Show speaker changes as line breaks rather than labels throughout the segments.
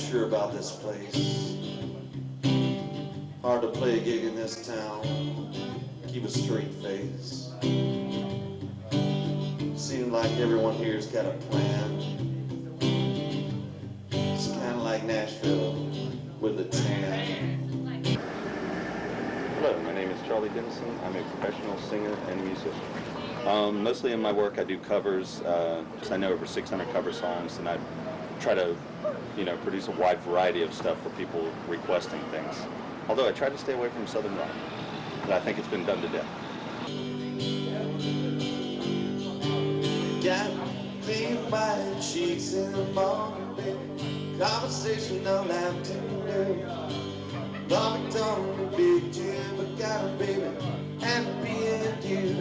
sure about this place. Hard to play a gig in this town, keep a straight face. Seems like everyone here's got a plan. It's kind of like Nashville with a tan.
Hello, my name is Charlie Denison. I'm a professional singer and musician. Mostly in my work I do covers. I know over 600 cover songs, and I try to, produce a wide variety of stuff for people requesting things. Although I try to stay away from Southern rock, but I think it's been done to death.
Got clean my cheeks in the morning, baby. Conversation all afternoon. Love it on the big gym, but got a baby and being you.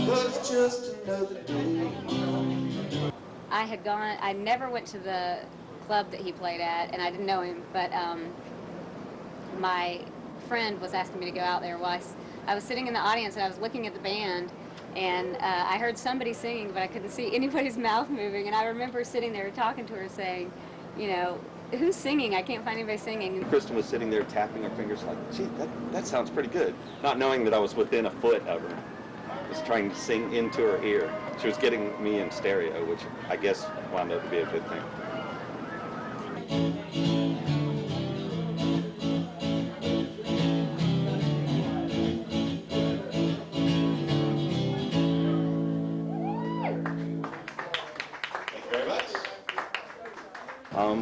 But it's just another day.
I never went to the club that he played at, and I didn't know him, but my friend was asking me to go out there. Well, I was sitting in the audience and I was looking at the band, and I heard somebody singing, but I couldn't see anybody's mouth moving, and I remember sitting there talking to her saying, who's singing? I can't find anybody singing.
Christin was sitting there tapping her fingers like, gee, that sounds pretty good. Not knowing that I was within a foot of her. I was trying to sing into her ear. She was getting me in stereo, which I guess wound up to be a good thing.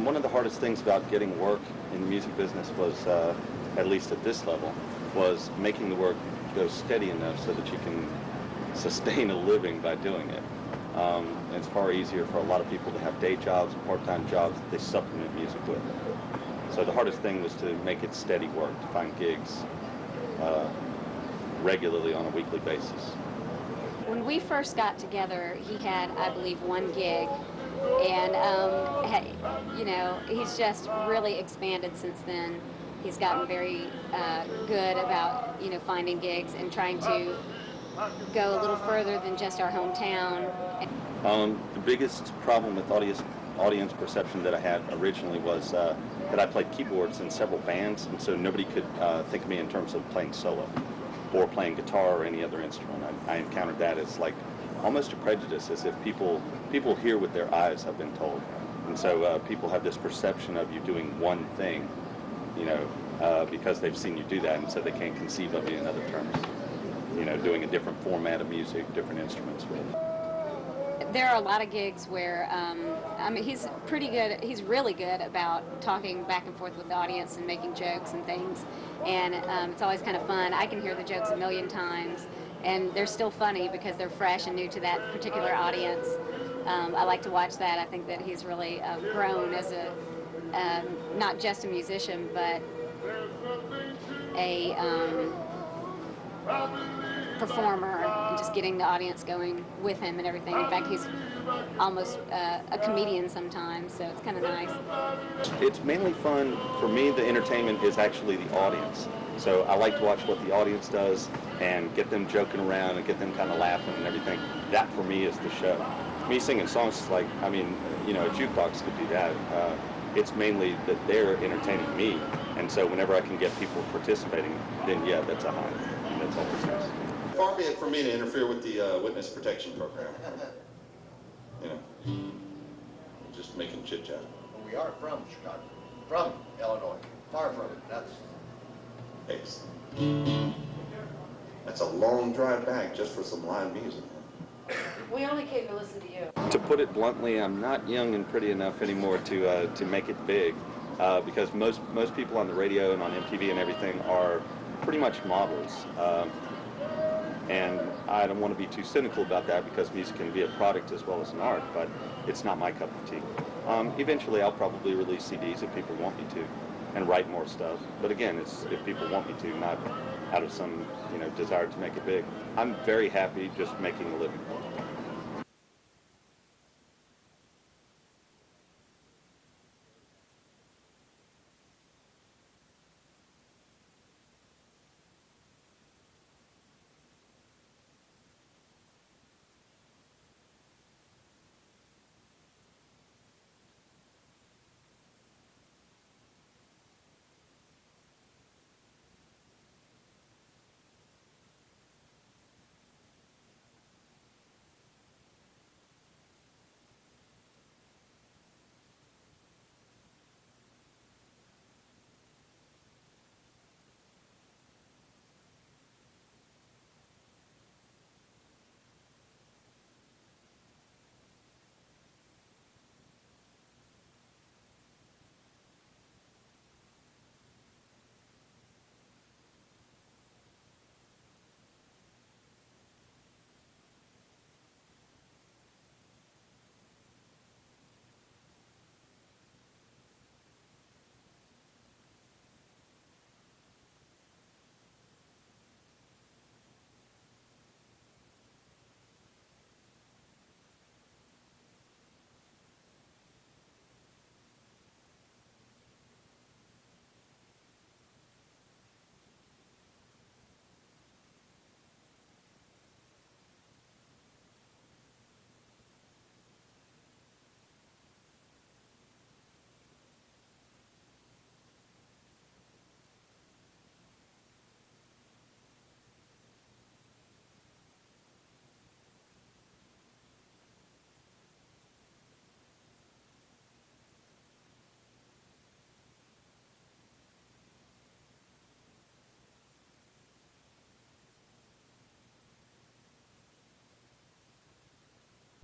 One of the hardest things about getting work in the music business was, at least at this level, was making the work go steady enough so that you can sustain a living by doing it. It's far easier for a lot of people to have day jobs, part-time jobs that they supplement music with. So the hardest thing was to make it steady work, to find gigs regularly on a weekly basis.
When we first got together, he had, I believe, one gig. And, he's just really expanded since then. He's gotten very good about, finding gigs and trying to go a little further than just our hometown.
The biggest problem with audience perception that I had originally was that I played keyboards in several bands, and so nobody could think of me in terms of playing solo or playing guitar or any other instrument. I encountered that as like almost a prejudice, as if people hear with their eyes, I've been told. And so people have this perception of you doing one thing, because they've seen you do that, and so they can't conceive of you in other terms. Doing a different format of music, different instruments.
There are a lot of gigs where, he's pretty good, he's really good about talking back and forth with the audience and making jokes and things, and it's always kind of fun. I can hear the jokes a million times, and they're still funny because they're fresh and new to that particular audience. I like to watch that. I think that he's really grown as not just a musician, but a performer, and just getting the audience going with him and everything. In fact, he's almost a comedian sometimes, so it's kind of nice.
It's mainly fun. For me, the entertainment is actually the audience. So I like to watch what the audience does and get them joking around and get them kind of laughing and everything. That, for me, is the show. Me singing songs like, a jukebox could do that. It's mainly that they're entertaining me, and so whenever I can get people participating, then yeah, that's a high. And that's always nice.
Far be it from me to interfere with the witness protection program. Just making chit chat.
Well, we are from Chicago, from Illinois, far from it. That's
That's a long drive back just for some live music.
We only came to listen to you.
To put it bluntly, I'm not young and pretty enough anymore to make it big, because most people on the radio and on MTV and everything are pretty much models. And I don't want to be too cynical about that, because music can be a product as well as an art, but it's not my cup of tea. Eventually I'll probably release CDs if people want me to, and write more stuff. But again, it's if people want me to, not out of some desire to make it big. I'm very happy just making a living.